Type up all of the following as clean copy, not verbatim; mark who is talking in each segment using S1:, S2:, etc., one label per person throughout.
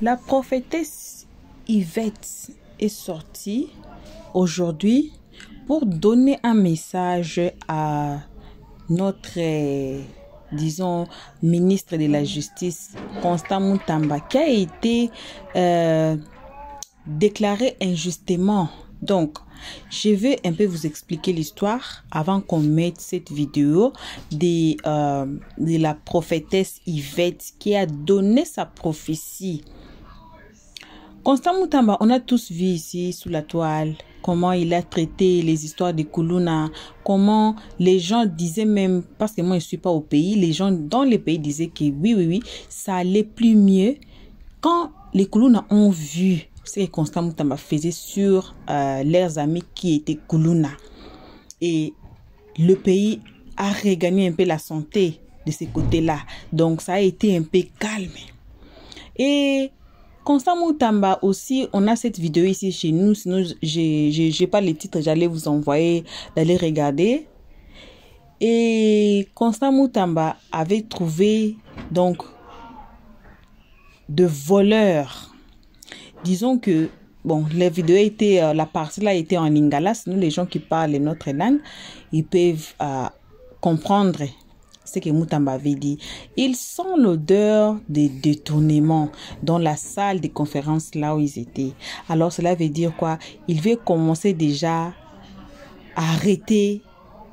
S1: La prophétesse Yvette est sortie aujourd'hui pour donner un message à notre, disons, ministre de la Justice, Constant Mutamba, qui a été déclaré injustement. Donc, je vais un peu vous expliquer l'histoire avant qu'on mette cette vidéo de la prophétesse Yvette qui a donné sa prophétie. Constant Mutamba, on a tous vu ici sous la toile comment il a traité les histoires de Kuluna, comment les gens disaient même, parce que moi je ne suis pas au pays, les gens dans les pays disaient que oui, ça allait plus mieux quand les Kuluna ont vu ce que Constant Mutamba faisait sur leurs amis qui étaient Kuluna. Et le pays a regagné un peu la santé de ce côté-là. Donc ça a été un peu calme. Et Constant Mutamba aussi, on a cette vidéo ici chez nous, sinon j'ai pas les titres, j'allais vous envoyer d'aller regarder. Et Constant Mutamba avait trouvé donc de voleurs. Disons que bon, la vidéo était, la partie là était en lingala, sinon les gens qui parlent notre langue, ils peuvent comprendre ce que Mutamba avait dit. Ils sentent l'odeur des détournements dans la salle de conférence là où ils étaient. Alors cela veut dire quoi? Il veut commencer déjà à arrêter,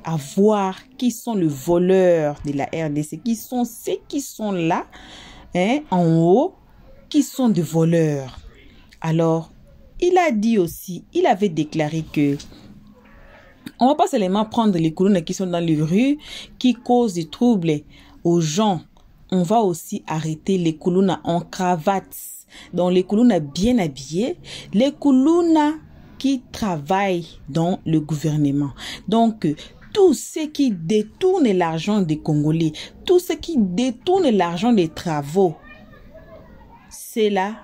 S1: à voir qui sont les voleurs de la RDC, qui sont ceux qui sont là, hein, en haut, qui sont des voleurs. Alors, il a dit aussi, il avait déclaré que on va pas seulement prendre les Kuluna qui sont dans les rues, qui causent des troubles aux gens. On va aussi arrêter les Kuluna en cravate. Donc les Kuluna bien habillés, les Kuluna qui travaillent dans le gouvernement. Donc tous ceux qui détournent l'argent des Congolais, tous ceux qui détournent l'argent des travaux, c'est là,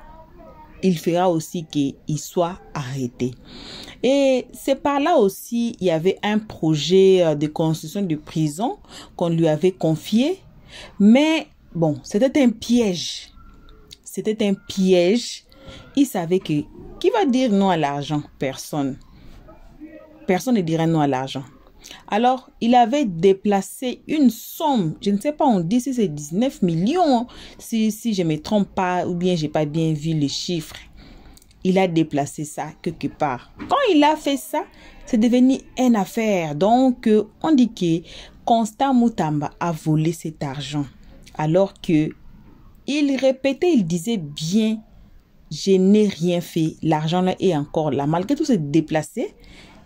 S1: il fera aussi qu'il soit arrêté. Et c'est par là aussi, il y avait un projet de construction de prison qu'on lui avait confié. Mais bon, c'était un piège. C'était un piège. Il savait que qui va dire non à l'argent? Personne. Personne ne dirait non à l'argent. Alors, il avait déplacé une somme, je ne sais pas, on dit si c'est 19 millions, si je ne me trompe pas, ou bien je n'ai pas bien vu les chiffres. Il a déplacé ça quelque part. Quand il a fait ça, c'est devenu une affaire. Donc, on dit que Constant Mutamba a volé cet argent. Alors que il répétait, il disait bien, je n'ai rien fait. L'argent là est encore là. Malgré tout, c'est déplacé,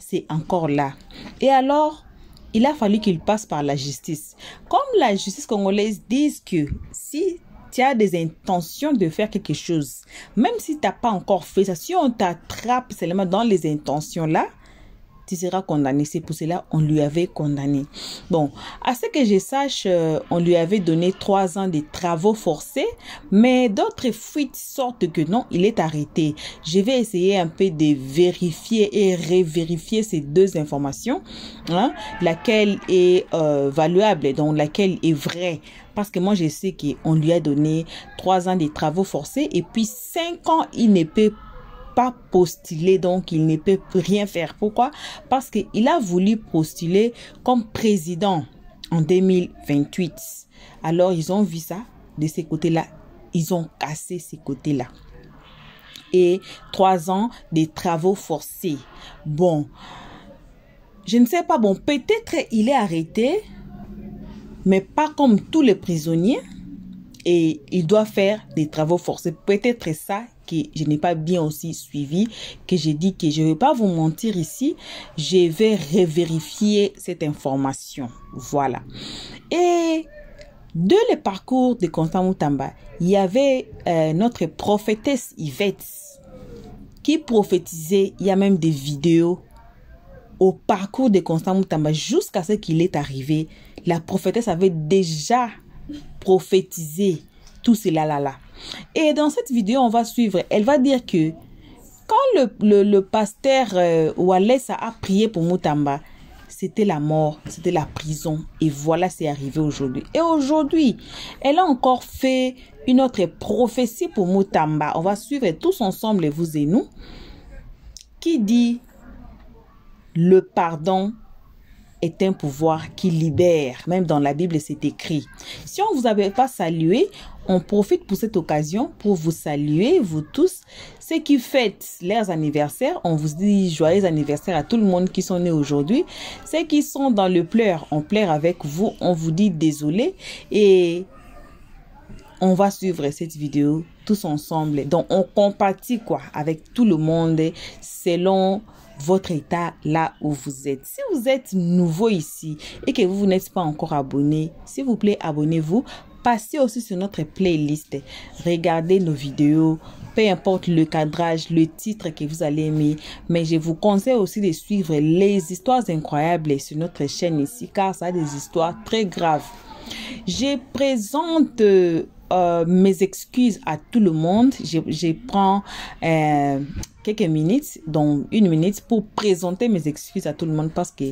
S1: c'est encore là. Et alors, il a fallu qu'il passe par la justice. Comme la justice congolaise dit que si tu as des intentions de faire quelque chose, même si tu n'as pas encore fait ça, si on t'attrape seulement dans les intentions là, tu seras condamné. C'est pour cela qu'on lui avait condamné. Bon, à ce que je sache, on lui avait donné 3 ans de travaux forcés, mais d'autres fuites sortent que non, il est arrêté. Je vais essayer un peu de vérifier et revérifier ces deux informations, hein, laquelle est valuable, donc laquelle est vraie. Parce que moi, je sais qu'on lui a donné 3 ans de travaux forcés et puis 5 ans, il ne peut pas postuler, donc il ne peut rien faire. Pourquoi? Parce qu'il a voulu postuler comme président en 2028. Alors, ils ont vu ça de ces côtés-là. Ils ont cassé ces côtés-là. Et 3 ans de travaux forcés. Bon, je ne sais pas, bon, peut-être il est arrêté, mais pas comme tous les prisonniers. Et il doit faire des travaux forcés. Peut-être ça que je n'ai pas bien aussi suivi, que j'ai dit que je ne vais pas vous mentir ici. Je vais revérifier cette information. Voilà. Et de le parcours de Constant Mutamba, il y avait notre prophétesse Yvette qui prophétisait. Il y a même des vidéos au parcours de Constant Mutamba jusqu'à ce qu'il est arrivé. La prophétesse avait déjà prophétisé tout cela là. Et dans cette vidéo, on va suivre. Elle va dire que quand le pasteur Wallace a prié pour Mutamba, c'était la mort, c'était la prison. Et voilà, c'est arrivé aujourd'hui. Et aujourd'hui, elle a encore fait une autre prophétie pour Mutamba. On va suivre tous ensemble, vous et nous, qui dit le pardon est un pouvoir qui libère. Même dans la Bible, c'est écrit. Si on ne vous avait pas salué, on profite pour cette occasion pour vous saluer, vous tous, ceux qui fêtent leurs anniversaires. On vous dit joyeux anniversaire à tout le monde qui sont nés aujourd'hui. Ceux qui sont dans le pleur, on pleure avec vous. On vous dit désolé et on va suivre cette vidéo tous ensemble. Donc, on compatit quoi avec tout le monde selon votre état là où vous êtes. Si vous êtes nouveau ici et que vous n'êtes pas encore abonné, s'il vous plaît, abonnez-vous. Passez aussi sur notre playlist. Regardez nos vidéos, peu importe le cadrage, le titre que vous allez aimer. Mais je vous conseille aussi de suivre les histoires incroyables sur notre chaîne ici, car ça a des histoires très graves. Je présente mes excuses à tout le monde. Je prends quelques minutes, donc 1 minute, pour présenter mes excuses à tout le monde parce que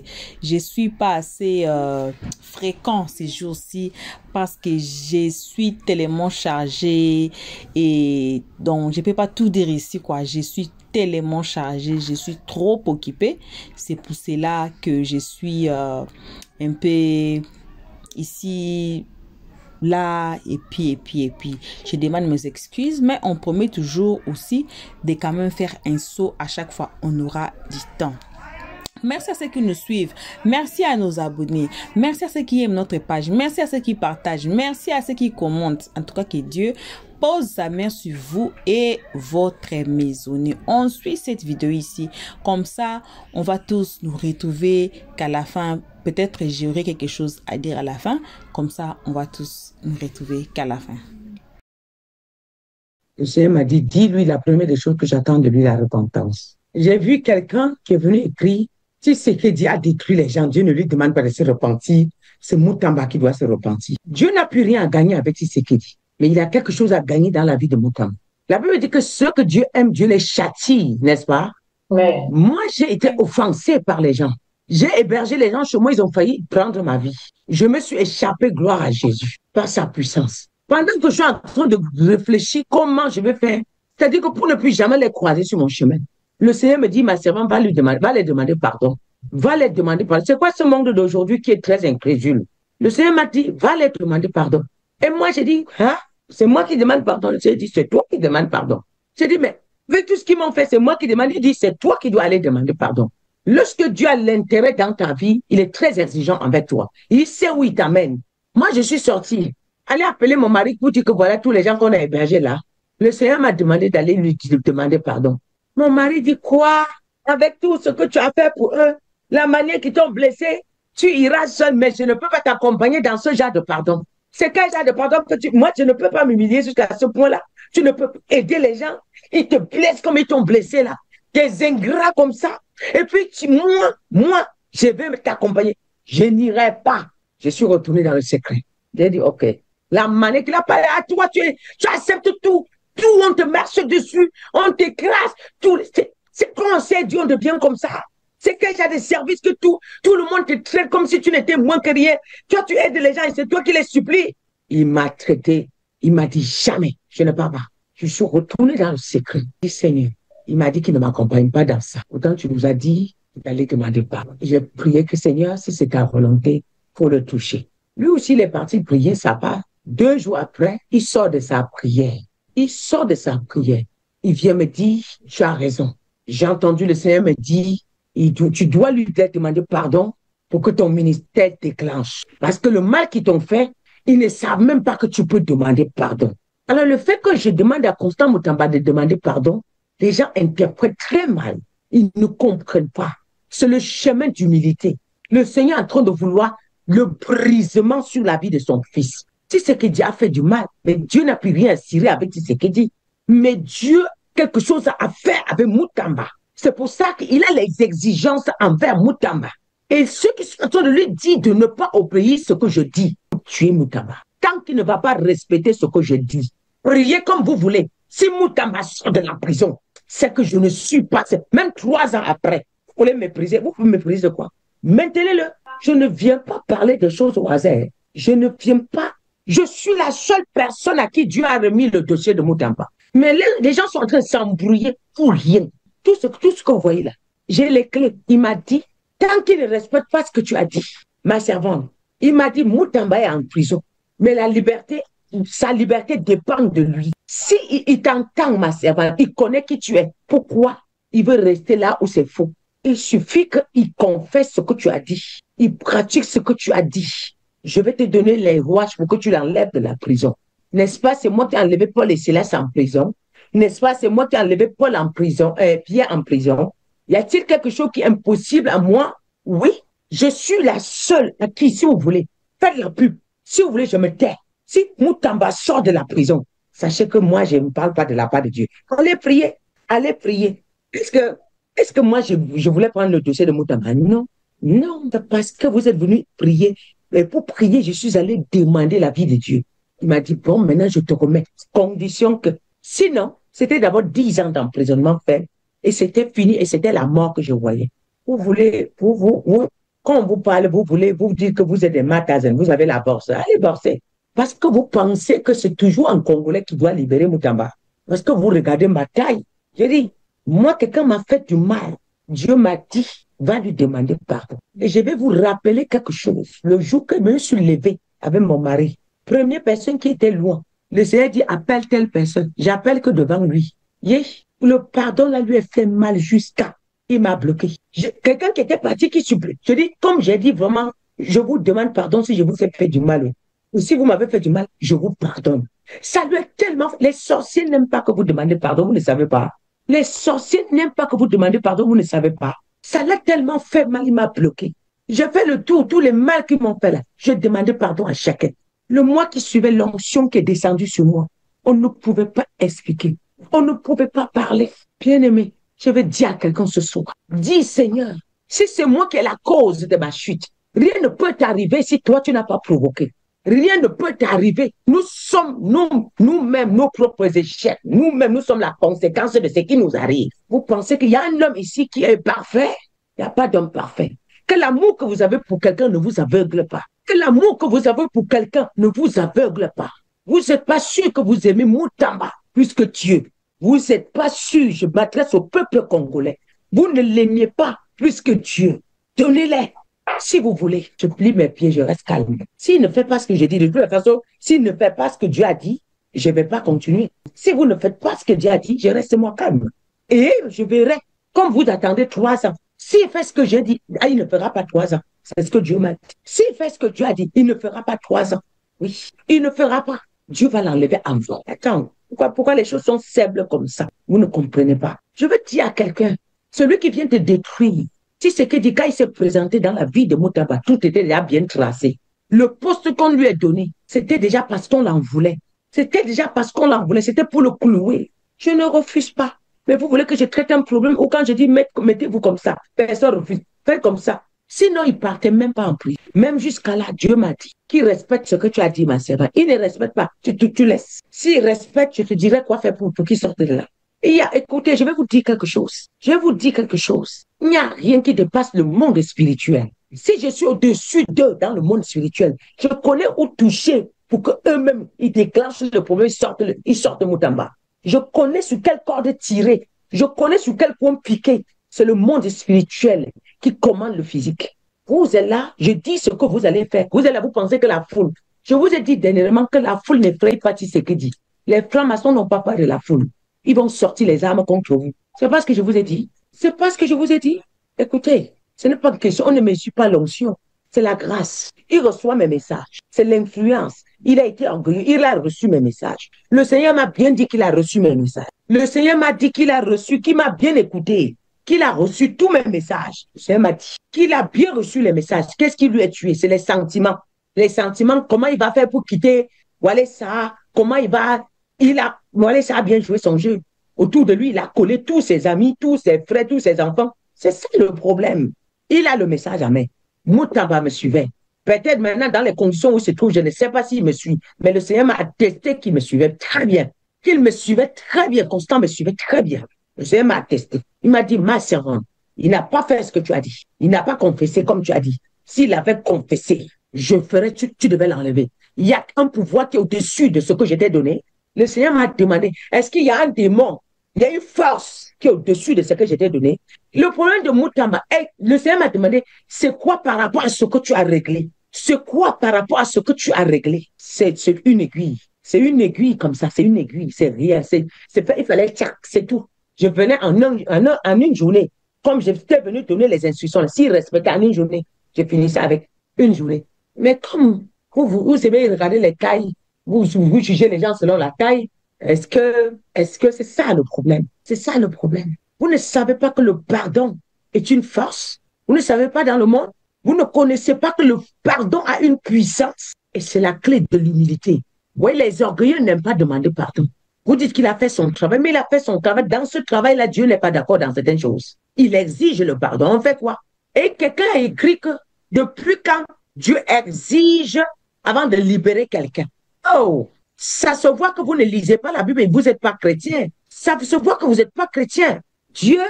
S1: je suis pas assez fréquent ces jours-ci, parce que je suis tellement chargée et donc je peux pas tout dire ici quoi. Je suis tellement chargée, je suis trop occupée. C'est pour cela que je suis un peu ici, là, et puis, je demande mes excuses, mais on promet toujours aussi de quand même faire un saut à chaque fois. On aura du temps. Merci à ceux qui nous suivent. Merci à nos abonnés. Merci à ceux qui aiment notre page. Merci à ceux qui partagent. Merci à ceux qui commentent. En tout cas, que Dieu pose sa main sur vous et votre maisonnée. On suit cette vidéo ici. Comme ça, on va tous nous retrouver qu'à la fin. Peut-être j'aurai quelque chose à dire à la fin. Comme ça, on va tous nous retrouver qu'à la fin.
S2: Le Seigneur m'a dit, dis-lui la première des choses que j'attends de lui, la repentance. J'ai vu quelqu'un qui est venu écrire, si ce que Dieu a détruit les gens, Dieu ne lui demande pas de se repentir. C'est Mutamba qui doit se repentir. Dieu n'a plus rien à gagner avec ce qu'il dit. Mais il a quelque chose à gagner dans la vie de Mutamba. La Bible dit que ceux que Dieu aime, Dieu les châtie, n'est-ce pas? Ouais. Moi, j'ai été offensé par les gens. J'ai hébergé les gens chez moi, ils ont failli prendre ma vie. Je me suis échappé, gloire à Jésus, par sa puissance. Pendant que je suis en train de réfléchir comment je vais faire, c'est-à-dire que pour ne plus jamais les croiser sur mon chemin, le Seigneur me dit, ma servante va les demander pardon. Va les demander pardon. C'est quoi ce monde d'aujourd'hui qui est très incrédule? Le Seigneur m'a dit, va les demander pardon. Et moi, j'ai dit, hein? C'est moi qui demande pardon. Le Seigneur dit, c'est toi qui demandes pardon. J'ai dit, mais avec tout ce qu'ils m'ont fait, c'est moi qui demande. Il dit, c'est toi qui dois aller demander pardon. Lorsque Dieu a l'intérêt dans ta vie, il est très exigeant avec toi. Il sait où il t'amène. Moi, je suis sortie. Allez appeler mon mari pour dire que voilà tous les gens qu'on a hébergés là. Le Seigneur m'a demandé d'aller lui demander pardon. Mon mari dit quoi? Avec tout ce que tu as fait pour eux, la manière qu'ils t'ont blessé, tu iras seul, mais je ne peux pas t'accompagner dans ce genre de pardon. C'est quel genre de pardon que moi, je ne peux pas m'humilier jusqu'à ce point-là. Tu ne peux aider les gens. Ils te blessent comme ils t'ont blessé là. Des ingrats comme ça. Et puis, moi, je vais t'accompagner. Je n'irai pas. Je suis retourné dans le secret. J'ai dit, OK. La manière qu'il a parlé à toi, tu acceptes tout. Tout, on te marche dessus. On t'écrase. C'est quand on sait Dieu, on devient comme ça. C'est qu'il y a des services que tout le monde te traite comme si tu n'étais moins que rien. Toi, tu aides les gens et c'est toi qui les supplies. Il m'a traité. Il m'a dit, jamais, je ne pars pas. Je suis retourné dans le secret. Je dis, Seigneur, il m'a dit qu'il ne m'accompagne pas dans ça. Pourtant, tu nous as dit d'aller demander pardon. J'ai prié que Seigneur, si c'est ta volonté, il faut le toucher. Lui aussi, il est parti prier sa part. 2 jours après, il sort de sa prière. Il sort de sa prière. Il vient me dire, tu as raison. J'ai entendu le Seigneur me dire, tu dois lui demander pardon pour que ton ministère déclenche. Parce que le mal qu'ils t'ont fait, ils ne savent même pas que tu peux demander pardon. Alors, le fait que je demande à Constant Mutamba de demander pardon, les gens interprètent très mal. Ils ne comprennent pas. C'est le chemin d'humilité. Le Seigneur est en train de vouloir le brisement sur la vie de son fils. Si ce que Dieu a fait du mal, mais Dieu n'a plus rien à cirer avec ce qu'il dit. Mais Dieu, quelque chose à faire avec Mutamba. C'est pour ça qu'il a les exigences envers Mutamba. Et ceux qui sont en train de lui dire de ne pas obéir ce que je dis, tu es Mutamba. Tant qu'il ne va pas respecter ce que je dis, priez comme vous voulez. Si Mutamba sort de la prison, c'est que je ne suis pas, même 3 ans après, vous voulez mépriser, vous méprisez quoi? Maintenez-le. Je ne viens pas parler de choses au hasard. Je ne viens pas. Je suis la seule personne à qui Dieu a remis le dossier de Moutamba. Mais les gens sont en train de s'embrouiller pour rien. Tout ce qu'on voyait là. J'ai les clés. Il m'a dit, tant qu'il ne respecte pas ce que tu as dit, ma servante, il m'a dit, Moutamba est en prison. Mais la liberté, sa liberté dépend de lui. Si il t'entend, ma servante, il connaît qui tu es. Pourquoi il veut rester là où c'est faux? Il suffit qu'il confesse ce que tu as dit. Il pratique ce que tu as dit. Je vais te donner les rouages pour que tu l'enlèves de la prison. N'est-ce pas, c'est moi qui ai enlevé Paul et Silas en prison. N'est-ce pas, c'est moi qui ai enlevé Paul en prison, Pierre en prison. Y a-t-il quelque chose qui est impossible à moi? Oui, je suis la seule à qui, si vous voulez, faites la pub. Si vous voulez, je me tais. Si Moutamba sort de la prison, sachez que moi, je ne parle pas de la part de Dieu. Allez prier, allez prier. Est-ce que moi, je voulais prendre le dossier de Moutamba? Non, non, parce que vous êtes venu prier. Et pour prier, je suis allé demander la vie de Dieu. Il m'a dit, bon, maintenant, je te remets. Condition que, sinon, c'était d'abord 10 ans d'emprisonnement fait. Et c'était fini, et c'était la mort que je voyais. Vous voulez, quand on vous parle, vous voulez vous dire que vous êtes des magasins, vous avez la bourse. Allez borser. Parce que vous pensez que c'est toujours un Congolais qui doit libérer Moutamba. Parce que vous regardez ma taille. Je dis, moi, quelqu'un m'a fait du mal. Dieu m'a dit, va lui demander pardon. Et je vais vous rappeler quelque chose. Le jour que je me suis levé avec mon mari, première personne qui était loin, le Seigneur dit, appelle telle personne. J'appelle que devant lui. Le pardon là lui a fait mal jusqu'à. Il m'a bloqué. Quelqu'un qui était parti, qui supplie. Je dis, comme j'ai dit vraiment, je vous demande pardon si je vous ai fait du mal. Ou si vous m'avez fait du mal, je vous pardonne. Ça lui est tellement... Les sorciers n'aiment pas que vous demandez pardon, vous ne savez pas. Les sorciers n'aiment pas que vous demandez pardon, vous ne savez pas. Ça l'a tellement fait mal, il m'a bloqué. J'ai fait le tour, tous les mal qu'ils m'ont fait là. Je demandais pardon à chacun. Le mois qui suivait, l'onction qui est descendue sur moi, on ne pouvait pas expliquer. On ne pouvait pas parler. Bien-aimé, je vais dire à quelqu'un ce soir, dis Seigneur, si c'est moi qui ai la cause de ma chute, rien ne peut t'arriver si toi tu n'as pas provoqué. Rien ne peut t'arriver. Nous sommes nous-mêmes nos propres échecs. Nous-mêmes, nous sommes la conséquence de ce qui nous arrive. Vous pensez qu'il y a un homme ici qui est parfait? Il n'y a pas d'homme parfait. Que l'amour que vous avez pour quelqu'un ne vous aveugle pas. Que l'amour que vous avez pour quelqu'un ne vous aveugle pas. Vous n'êtes pas sûr que vous aimez Moutamba plus que Dieu. Vous n'êtes pas sûr, je m'adresse au peuple congolais. Vous ne l'aimiez pas plus que Dieu. Donnez-les. Si vous voulez, je plie mes pieds, je reste calme. S'il ne fait pas ce que j'ai dit, de toute façon, s'il ne fait pas ce que Dieu a dit, je ne vais pas continuer. Si vous ne faites pas ce que Dieu a dit, je reste moi calme. Et je verrai, comme vous attendez 3 ans, s'il fait ce que j'ai dit, il ne fera pas 3 ans. C'est ce que Dieu m'a dit. S'il fait ce que Dieu a dit, il ne fera pas 3 ans. Oui, il ne fera pas. Dieu va l'enlever en vous. Attends, pourquoi les choses sont simples comme ça? Vous ne comprenez pas. Je veux dire à quelqu'un, celui qui vient te détruire, si c'est que quand il s'est présenté dans la vie de Moutamba, tout était déjà bien tracé. Le poste qu'on lui a donné, c'était déjà parce qu'on l'en voulait. C'était déjà parce qu'on l'en voulait. C'était pour le clouer. Je ne refuse pas. Mais vous voulez que je traite un problème ou quand je dis mettez-vous comme ça, personne ne refuse. Faites comme ça. Sinon, il ne partait même pas en prix. Même jusqu'à là, Dieu m'a dit qu'il respecte ce que tu as dit, ma sœur. Il ne respecte pas. Tu laisses. S'il respecte, je te dirai quoi faire pour qu'il sorte de là. Écoutez, je vais vous dire quelque chose. Je vais vous dire quelque chose. Il n'y a rien qui dépasse le monde spirituel. Si je suis au-dessus d'eux dans le monde spirituel, je connais où toucher pour qu'eux-mêmes, ils déclenchent le problème, ils sortent de Moutamba. Je connais sur quelle corde tirer. Je connais sur quel point piquer. C'est le monde spirituel qui commande le physique. Vous êtes là, je dis ce que vous allez faire. Vous allez là, vous pensez que la foule. Je vous ai dit dernièrement que la foule n'effraie pas Tshisekedi. Les francs-maçons n'ont pas peur de la foule. Ils vont sortir les armes contre vous. C'est pas ce que je vous ai dit. C'est pas ce que je vous ai dit. Écoutez, ce n'est pas une question, on ne mesure pas l'onction. C'est la grâce. Il reçoit mes messages. C'est l'influence. Il a été orgueilleux. Il a reçu mes messages. Le Seigneur m'a bien dit qu'il a reçu mes messages. Le Seigneur m'a dit qu'il a reçu, qu'il m'a bien écouté, qu'il a reçu tous mes messages. Le Seigneur m'a dit qu'il a bien reçu les messages. Qu'est-ce qui lui a tué? C'est les sentiments. Les sentiments, comment il va faire pour quitter Wale Sarr? Comment il va... Wale Sarr a bien joué son jeu. Autour de lui, il a collé tous ses amis, tous ses frères, tous ses enfants. C'est ça le problème. Il a le message à main. Moutamba me suivait. Peut-être maintenant, dans les conditions où il se trouve, je ne sais pas s'il me suit. Mais le Seigneur m'a attesté qu'il me suivait très bien. Qu'il me suivait très bien. Constant me suivait très bien. Le Seigneur m'a attesté. Il m'a dit, ma servante, Il n'a pas fait ce que tu as dit. Il n'a pas confessé comme tu as dit. S'il avait confessé, je ferais, tu devais l'enlever. Il y a un pouvoir qui est au-dessus de ce que je t'ai donné. Le Seigneur m'a demandé, est-ce qu'il y a un démon? Il y a une force qui est au-dessus de ce que je t'ai donné. Le problème de Moutamba, le Seigneur m'a demandé, c'est quoi par rapport à ce que tu as réglé? C'est quoi par rapport à ce que tu as réglé? C'est une aiguille. C'est une aiguille comme ça, c'est une aiguille, c'est rien. Il fallait, c'est tout. Je venais en une journée, comme j'étais venu donner les instructions. S'il respectait en une journée, je finissais avec une journée. Mais comme vous savez regarder les tailles, vous jugez les gens selon la taille, est-ce que c'est ça le problème? C'est ça le problème. Vous ne savez pas que le pardon est une force. Vous ne savez pas dans le monde. Vous ne connaissez pas que le pardon a une puissance. Et c'est la clé de l'humilité. Vous voyez, les orgueilleux n'aiment pas demander pardon. Vous dites qu'il a fait son travail, mais il a fait son travail. Dans ce travail-là, Dieu n'est pas d'accord dans certaines choses. Il exige le pardon. On fait quoi? Et quelqu'un a écrit que depuis quand Dieu exige avant de libérer quelqu'un? Oh, ça se voit que vous ne lisez pas la Bible et vous n'êtes pas chrétien. Ça se voit que vous n'êtes pas chrétien. Dieu,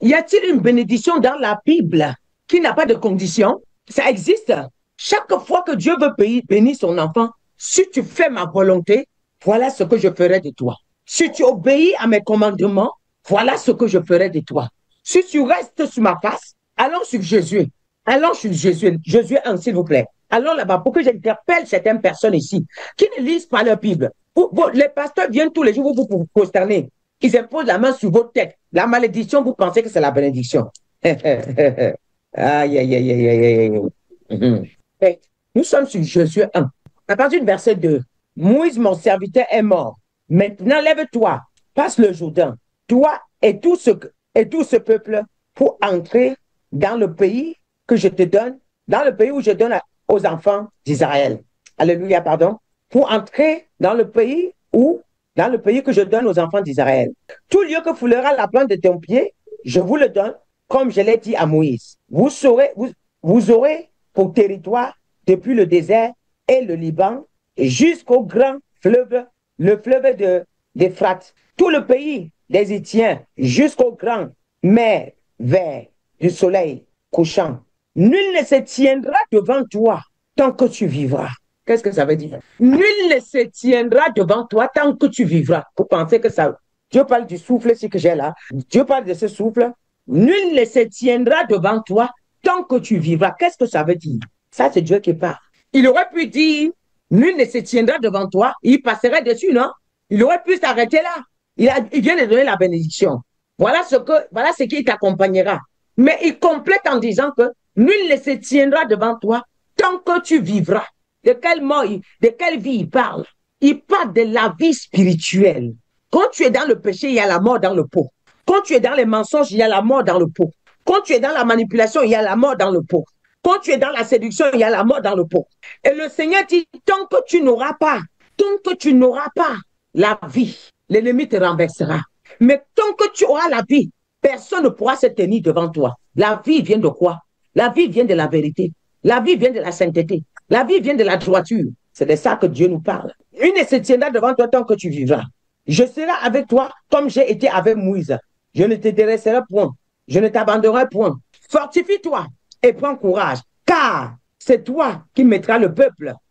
S2: y a-t-il une bénédiction dans la Bible qui n'a pas de condition? Ça existe. Chaque fois que Dieu veut bénir son enfant, si tu fais ma volonté, voilà ce que je ferai de toi. Si tu obéis à mes commandements, voilà ce que je ferai de toi. Si tu restes sur ma face, allons sur Jésus. Allons sur Jésus. Jésus 1, s'il vous plaît. Allons là-bas pour que j'interpelle certaines personnes ici qui ne lisent pas leur Bible. Les pasteurs viennent tous les jours vous prosterner. Ils imposent la main sur votre tête. La malédiction, vous pensez que c'est la bénédiction. Aïe, aïe, aïe, aïe, aïe, aïe. Nous sommes sur Josué 1. À partir du verset 2. Moïse, mon serviteur, est mort. Maintenant, lève-toi, passe le Jourdain, toi et tout ce peuple, pour entrer dans le pays que je te donne, dans le pays où je donne aux enfants d'Israël. Alléluia, pardon. Pour entrer dans le pays que je donne aux enfants d'Israël. Tout lieu que foulera la plante de ton pied, je vous le donne, comme je l'ai dit à Moïse. Vous aurez pour territoire depuis le désert et le Liban jusqu'au grand fleuve, le fleuve d'Euphrate. Tout le pays des Hétiens jusqu'au grand mer vert du soleil couchant. Nul ne se tiendra devant toi tant que tu vivras. Qu'est-ce que ça veut dire? Nul ne se tiendra devant toi tant que tu vivras. Vous pensez que ça... Dieu parle du souffle, ce que j'ai là. Dieu parle de ce souffle. Nul ne se tiendra devant toi tant que tu vivras. Qu'est-ce que ça veut dire? Ça, c'est Dieu qui parle. Il aurait pu dire, nul ne se tiendra devant toi. Il passerait dessus, non? Il aurait pu s'arrêter là. Il vient de donner la bénédiction. Voilà ce qui t'accompagnera. Mais il complète en disant que nul ne se tiendra devant toi tant que tu vivras. De quelle mort, de quelle vie il parle? Il parle de la vie spirituelle. Quand tu es dans le péché, il y a la mort dans le pot. Quand tu es dans les mensonges, il y a la mort dans le pot. Quand tu es dans la manipulation, il y a la mort dans le pot. Quand tu es dans la séduction, il y a la mort dans le pot. Et le Seigneur dit, tant que tu n'auras pas la vie, l'ennemi te renversera. Mais tant que tu auras la vie, personne ne pourra se tenir devant toi. La vie vient de quoi? La vie vient de la vérité. La vie vient de la sainteté. La vie vient de la droiture. C'est de ça que Dieu nous parle. Il ne se tiendra devant toi tant que tu vivras. Je serai avec toi comme j'ai été avec Moïse. Je ne te délaisserai point. Je ne t'abandonnerai point. Fortifie-toi et prends courage, car c'est toi qui mettras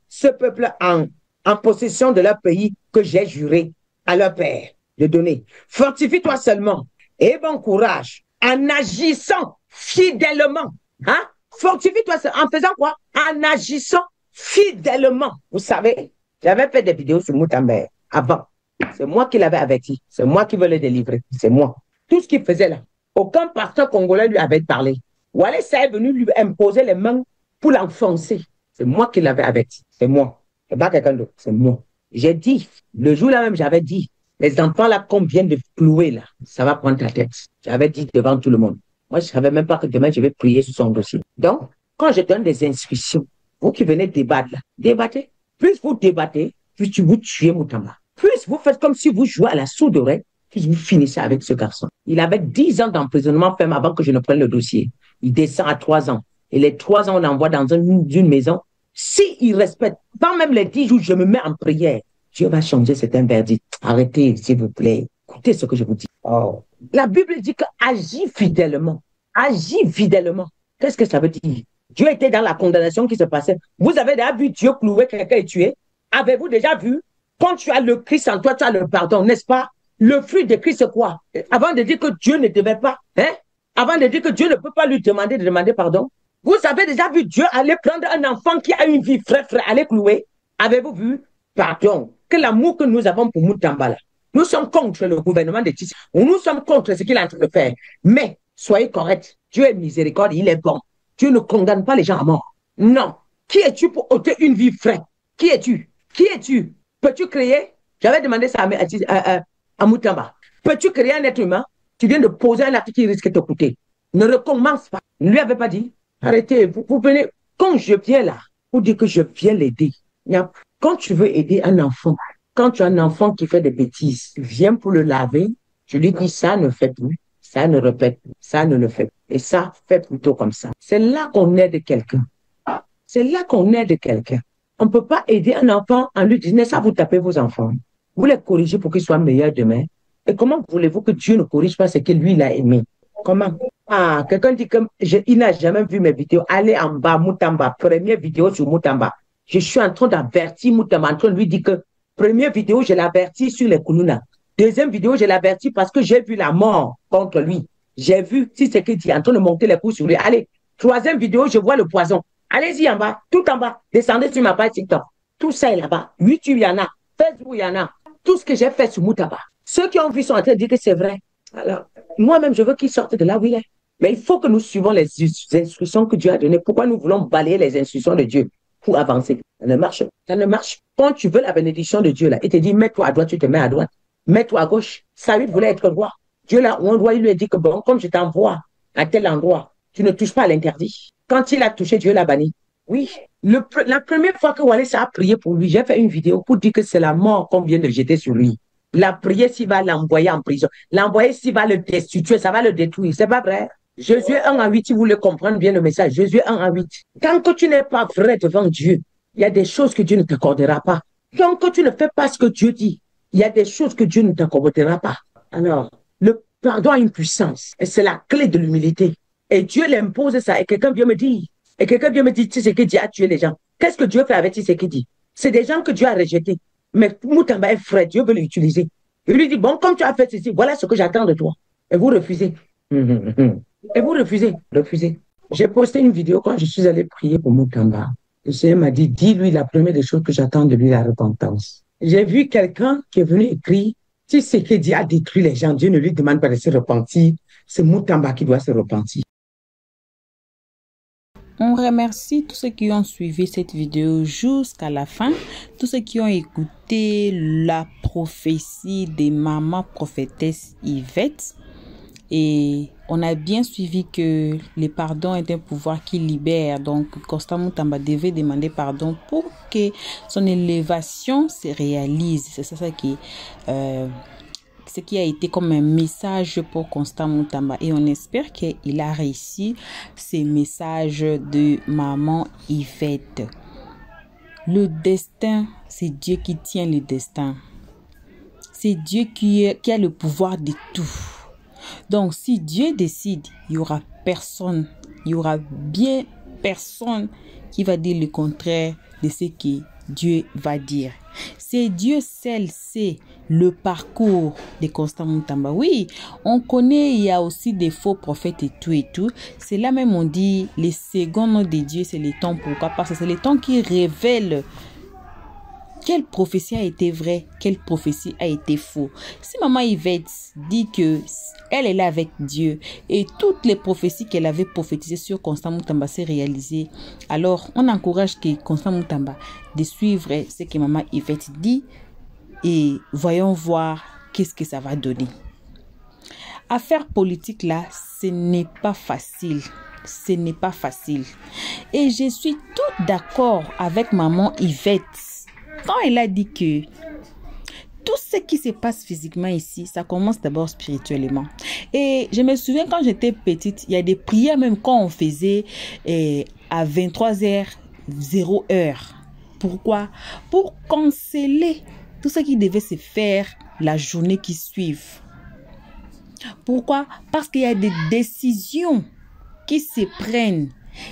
S2: ce peuple en possession de leur pays que j'ai juré à leur père de donner. Fortifie-toi seulement et bon courage en agissant fidèlement. Hein? Fortifie-toi en faisant quoi? En agissant fidèlement. Vous savez, j'avais fait des vidéos sur Moutamba avant. C'est moi qui l'avais averti. C'est moi qui veux le délivrer. C'est moi. Tout ce qu'il faisait là, aucun pasteur congolais lui avait parlé. Wallet est venu lui imposer les mains pour l'enfoncer. C'est moi qui l'avais averti. C'est moi. C'est pas quelqu'un d'autre. C'est moi. J'ai dit, le jour-là même, j'avais dit, les enfants là qu'on vient de clouer là, ça va prendre ta tête. J'avais dit devant tout le monde. Moi, je ne savais même pas que demain, je vais prier sur son dossier. Donc, quand je donne des instructions, vous qui venez débattre là, débattez. Plus vous débattez, plus vous tuez Moutamba. Plus vous faites comme si vous jouez à la sourde oreille, plus vous finissez avec ce garçon. Il avait 10 ans d'emprisonnement ferme avant que je ne prenne le dossier. Il descend à 3 ans. Et les 3 ans, on l'envoie dans une maison. S'il respecte, pas même les 10 jours, je me mets en prière. Dieu va changer cet verdict. Arrêtez, s'il vous plaît. Écoutez ce que je vous dis. Oh. La Bible dit que agis fidèlement. Agis fidèlement. Qu'est-ce que ça veut dire? Dieu était dans la condamnation qui se passait. Vous avez déjà vu Dieu clouer quelqu'un et tuer? Avez-vous déjà vu? Quand tu as le Christ en toi, tu as le pardon, n'est-ce pas? Le fruit de Christ, c'est quoi? Avant de dire que Dieu ne devait pas, hein? Avant de dire que Dieu ne peut pas lui demander de demander pardon, vous avez déjà vu Dieu aller prendre un enfant qui a une vie frère, aller clouer? Avez-vous vu? Pardon. Que l'amour que nous avons pour Moutambala. Nous sommes contre le gouvernement de Tshisekedi. Nous sommes contre ce qu'il est en train de faire. Mais soyez corrects. Dieu est miséricorde, il est bon. Dieu ne condamne pas les gens à mort. Non. Qui es-tu pour ôter une vie frère? Qui es-tu? Qui es-tu? Peux-tu créer? J'avais demandé ça à Moutamba. Peux-tu créer un être humain? Tu viens de poser un acte qui risque de te coûter. Ne recommence pas. Ne lui avait pas dit. Arrêtez, vous venez. Quand je viens là, vous dites que je viens l'aider. Quand tu veux aider un enfant, quand tu as un enfant qui fait des bêtises, viens pour le laver, je lui dis ça ne fait plus, ça ne répète plus, ça ne le fait plus. Et ça, fait plutôt comme ça. C'est là qu'on aide quelqu'un. C'est là qu'on aide quelqu'un. On ne peut pas aider un enfant en lui disant ça, vous tapez vos enfants. Vous les corrigez pour qu'ils soient meilleurs demain. Et comment voulez-vous que Dieu ne corrige pas ce que lui, il a aimé? Comment? Ah, quelqu'un dit qu'il n'a jamais vu mes vidéos. Allez en bas, Moutamba, première vidéo sur Moutamba. Je suis en train d'avertir Moutamba, en train de lui dire que première vidéo, je l'avertis sur les Kounouna. Deuxième vidéo, je l'avertis parce que j'ai vu la mort contre lui. J'ai vu, si c'est qu'il dit, en train de monter les coups sur lui. Allez, troisième vidéo, je vois le poison. Allez-y en bas, tout en bas. Descendez sur ma page TikTok. Tout ça est là-bas. YouTube, il y en a. Facebook, il y en a. Tout ce que j'ai fait sur Moutamba. Ceux qui ont vu sont en train de dire que c'est vrai. Alors, moi-même, je veux qu'il sorte de là où il est. Mais il faut que nous suivons les instructions que Dieu a données. Pourquoi nous voulons balayer les instructions de Dieu pour avancer? Ça ne marche pas. Ça ne marche pas. Quand tu veux la bénédiction de Dieu, là, il te dit, mets-toi à droite, tu te mets à droite. Mets-toi à gauche. Saül voulait être roi. Dieu, là où on doit, il lui a dit que bon, comme je t'envoie à tel endroit, tu ne touches pas à l'interdit. Quand il a touché, Dieu l'a banni. Oui. La première fois que Wallace a prié pour lui, j'ai fait une vidéo pour dire que c'est la mort qu'on vient de jeter sur lui. La prière, s'il va l'envoyer en prison. L'envoyer, s'il va le destituer, ça va le détruire. C'est pas vrai. Josué 1:8, si vous voulez comprendre bien le message. Josué 1:8. Tant que tu n'es pas vrai devant Dieu, il y a des choses que Dieu ne t'accordera pas. Tant que tu ne fais pas ce que Dieu dit, il y a des choses que Dieu ne t'accordera pas. Alors, le pardon a une puissance. Et c'est la clé de l'humilité. Et Dieu l'impose ça. Et quelqu'un vient me dire, Tshisekedi a tué les gens. Qu'est-ce que Dieu fait avec Tshisekedi? C'est des gens que Dieu a rejetés. Mais Moutamba est frère, Dieu veut l'utiliser. Il lui dit, bon, comme tu as fait ceci, voilà ce que j'attends de toi. Et vous refusez. Et vous refusez. Refusez. J'ai posté une vidéo quand je suis allé prier pour Moutamba. Le Seigneur m'a dit, dis-lui la première des choses que j'attends de lui, la repentance. J'ai vu quelqu'un qui est venu écrire, si Tshisekedi a détruit les gens, Dieu ne lui demande pas de se repentir. C'est Moutamba qui doit se repentir.
S1: On remercie tous ceux qui ont suivi cette vidéo jusqu'à la fin, tous ceux qui ont écouté la prophétie des mamans prophétesses Yvette. Et on a bien suivi que le pardon est un pouvoir qui libère. Donc, Constant Moutamba devait demander pardon pour que son élévation se réalise. C'est ça ce qui a été comme un message pour Constant Moutamba. Et on espère qu'il a réussi ces messages de maman Yvette. Le destin, c'est Dieu qui tient le destin. C'est Dieu qui a le pouvoir de tout. Donc, si Dieu décide, il n'y aura personne, il y aura bien personne qui va dire le contraire de ce que Dieu va dire. C'est Dieu seul, c'est le parcours de Constant Moutamba. Oui, on connaît, il y a aussi des faux prophètes et tout et tout. C'est là même on dit, les seconds noms de Dieu, c'est les temps. Pourquoi? Parce que c'est les temps qui révèlent quelle prophétie a été vraie, quelle prophétie a été faux. Si maman Yvette dit que elle est là avec Dieu et toutes les prophéties qu'elle avait prophétisées sur Constant Moutamba s'est réalisées, alors on encourage que Constant Moutamba de suivre ce que maman Yvette dit et voyons voir qu'est-ce que ça va donner. Affaire politique là, ce n'est pas facile. Ce n'est pas facile. Et je suis toute d'accord avec maman Yvette quand elle a dit que tout ce qui se passe physiquement ici, ça commence d'abord spirituellement. Et je me souviens quand j'étais petite, il y a des prières même quand on faisait à 23h, 0h. Pourquoi? Pour canceller tout ce qui devait se faire la journée qui suit. Pourquoi? Parce qu'il y a des décisions qui se prennent.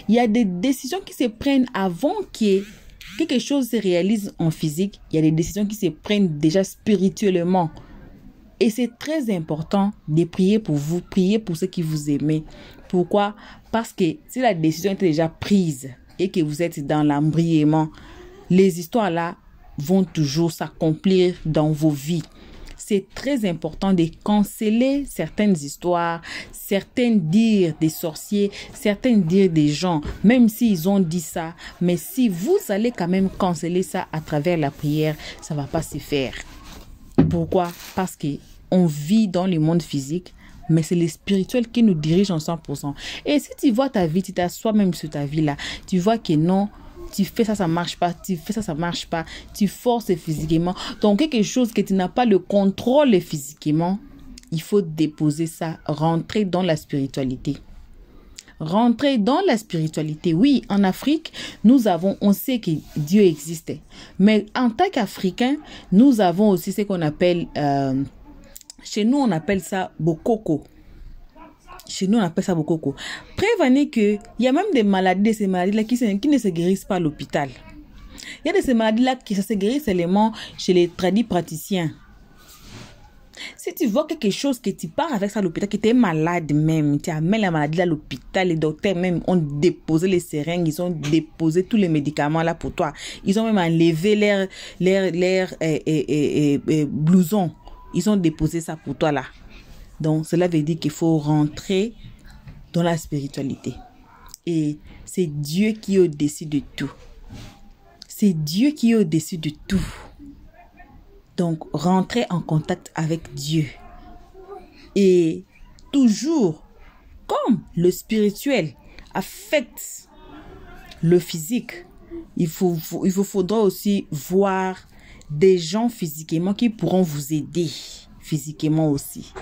S1: Il y a des décisions qui se prennent avant que quelque chose se réalise en physique. Il y a des décisions qui se prennent déjà spirituellement. Et c'est très important de prier pour vous, prier pour ceux qui vous aiment. Pourquoi? Parce que si la décision était déjà prise et que vous êtes dans l'embrayement, les histoires là vont toujours s'accomplir dans vos vies. C'est très important de canceller certaines histoires, certains dires des sorciers, certains dires des gens, même s'ils ont dit ça. Mais si vous allez quand même canceller ça à travers la prière, ça ne va pas se faire. Pourquoi? Parce qu'on vit dans le monde physique, mais c'est le spirituel qui nous dirige en 100%. Et si tu vois ta vie, tu t'assois même sur ta vie là, tu vois que non, tu fais ça, ça marche pas, tu fais ça, ça marche pas, tu forces physiquement. Donc, quelque chose que tu n'as pas le contrôle physiquement, il faut déposer ça, rentrer dans la spiritualité. Rentrer dans la spiritualité. Oui, en Afrique, on sait que Dieu existait. Mais en tant qu'Africains, nous avons aussi ce qu'on appelle, chez nous, on appelle ça Bokoko. Chez nous, on appelle ça Bokoko. Prévenez qu'il y a même des maladies, de ces maladies-là qui ne se guérissent pas à l'hôpital. Il y a de ces maladies-là qui se guérissent seulement chez les tradis praticiens. Si tu vois quelque chose que tu pars avec ça à l'hôpital, que tu es malade même, tu amènes la maladie à l'hôpital, les docteurs même ont déposé les seringues, ils ont déposé tous les médicaments là pour toi. Ils ont même enlevé leur blouson. Ils ont déposé ça pour toi là. Donc, cela veut dire qu'il faut rentrer dans la spiritualité. Et c'est Dieu qui est au-dessus de tout. C'est Dieu qui est au-dessus de tout. Donc, rentrer en contact avec Dieu. Et toujours, comme le spirituel affecte le physique, il vous faudra aussi voir des gens physiquement qui pourront vous aider physiquement aussi.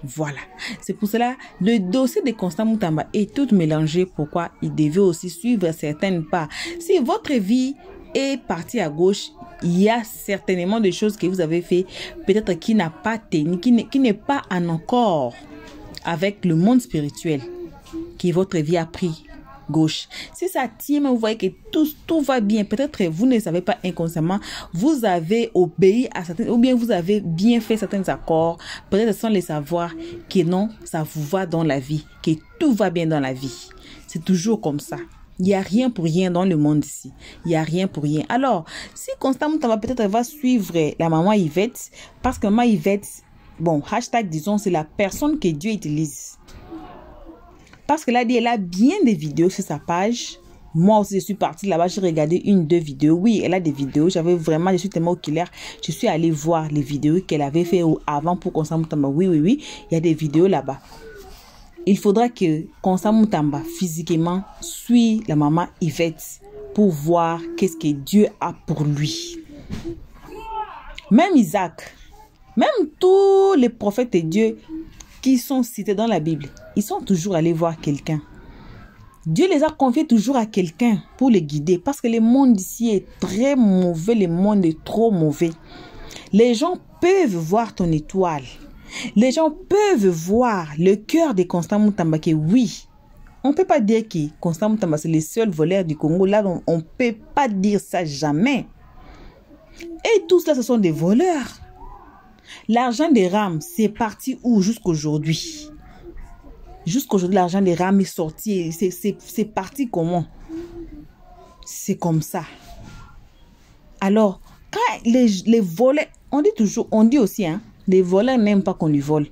S1: Voilà. C'est pour cela, le dossier de Constant Moutamba est tout mélangé. Pourquoi? Il devait aussi suivre certaines pas. Si votre vie est partie à gauche, il y a certainement des choses que vous avez fait, peut-être qui n'a pas tenu, qui n'est pas en accord avec le monde spirituel, que votre vie a pris gauche. Si ça tient, vous voyez que tout va bien. Peut-être vous ne savez pas inconsciemment, vous avez obéi à certains, ou bien vous avez bien fait certains accords, peut-être sans les savoir, que non, ça vous va dans la vie, que tout va bien dans la vie. C'est toujours comme ça. Il n'y a rien pour rien dans le monde ici. Il n'y a rien pour rien. Alors, si Constant Moutamba peut-être va suivre la maman Yvette, parce que maman Yvette, bon, hashtag disons, c'est la personne que Dieu utilise. Parce que là, elle a bien des vidéos sur sa page. Moi aussi, je suis partie là-bas, j'ai regardé 1-2 vidéos. Oui, elle a des vidéos. Je suis tellement oculaire. Je suis allée voir les vidéos qu'elle avait fait avant pour Constant Moutamba. Oui, il y a des vidéos là-bas. Il faudra que Constant Moutamba, physiquement, suive la maman Yvette pour voir qu'est-ce que Dieu a pour lui. Même Isaac, même tous les prophètes de Dieu qui sont cités dans la Bible, ils sont toujours allés voir quelqu'un. Dieu les a confiés toujours à quelqu'un pour les guider. Parce que le monde ici est très mauvais, le monde est trop mauvais. Les gens peuvent voir ton étoile. Les gens peuvent voir le cœur de Constant Moutamba. Que oui, on ne peut pas dire que Constant Moutamba c'est le seul voleur du Congo. Là, on ne peut pas dire ça jamais. Et tous là, ce sont des voleurs. L'argent des rames, c'est parti où jusqu'aujourd'hui? Jusqu'aujourd'hui, l'argent des rames est sorti. C'est parti comment? C'est comme ça. Alors, quand les voleurs, on dit aussi, hein, les voleurs n'aiment pas qu'on lui vole.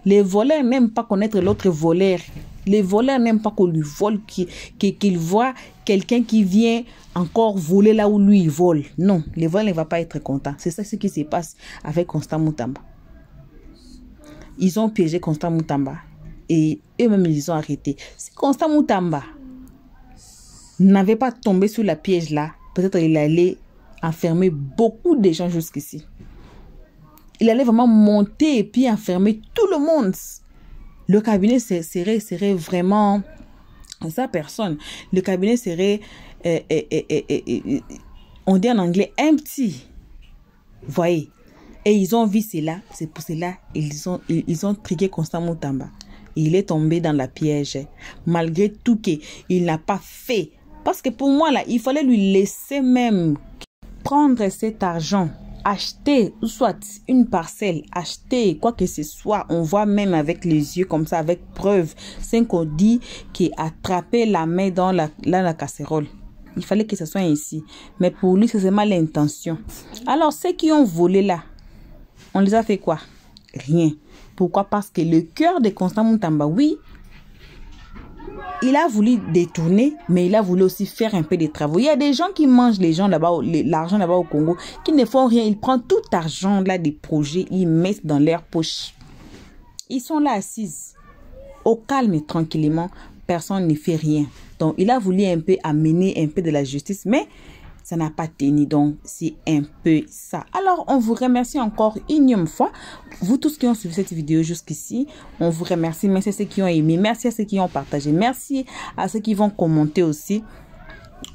S1: Les voleurs n'aiment pas connaître l'autre voleur. Les voleurs n'aiment pas qu'on lui vole, qu'il voit quelqu'un qui vient encore voler là où lui il vole. Non, les voleurs ne vont pas être contents. C'est ça ce qui se passe avec Constant Moutamba. Ils ont piégé Constant Moutamba et eux-mêmes ils ont arrêté. Si Constant Moutamba n'avait pas tombé sur la piège là, peut-être il allait enfermer beaucoup de gens jusqu'ici. Il allait vraiment monter et puis enfermer tout le monde. Le cabinet serait vraiment sa personne. Le cabinet serait, on dit en anglais, empty. Voyez. Et ils ont vu cela. C'est pour cela ils ont triqué Constant Mutamba. Il est tombé dans la piège. Malgré tout qu'il n'a pas fait. Parce que pour moi, là, il fallait lui laisser même prendre cet argent, acheter, ou soit une parcelle, acheter quoi que ce soit. On voit même avec les yeux comme ça, avec preuve. C'est qu'on dit qu'il a attrapé la main dans la casserole. Il fallait que ce soit ici. Mais pour lui, c'est mal l'intention. Alors, ceux qui ont volé là, on les a fait quoi? Rien. Pourquoi? Parce que le cœur de Constant Mutamba, oui, il a voulu détourner, mais il a voulu aussi faire un peu de travaux. Il y a des gens qui mangent l'argent là-bas au Congo, qui ne font rien. Ils prennent tout l'argent là des projets, ils mettent dans leur poche. Ils sont là assis, au calme et tranquillement. Personne ne fait rien. Donc, il a voulu un peu amener un peu de la justice, mais ça n'a pas tenu. Donc, c'est un peu ça. Alors, on vous remercie encore une fois. Vous tous qui ont suivi cette vidéo jusqu'ici, on vous remercie. Merci à ceux qui ont aimé. Merci à ceux qui ont partagé. Merci à ceux qui vont commenter aussi.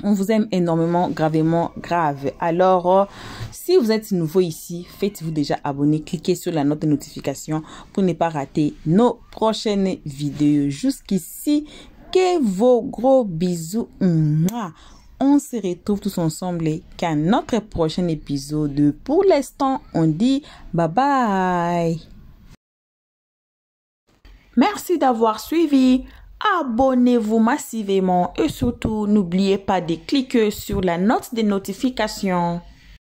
S1: On vous aime énormément, gravement, grave. Alors, si vous êtes nouveau ici, faites-vous déjà abonner. Cliquez sur la note de notification pour ne pas rater nos prochaines vidéos. Jusqu'ici, que vos gros bisous. On se retrouve tous ensemble qu'à notre prochain épisode. Pour l'instant, on dit bye bye. Merci d'avoir suivi. Abonnez-vous massivement et surtout, n'oubliez pas de cliquer sur la note de notification.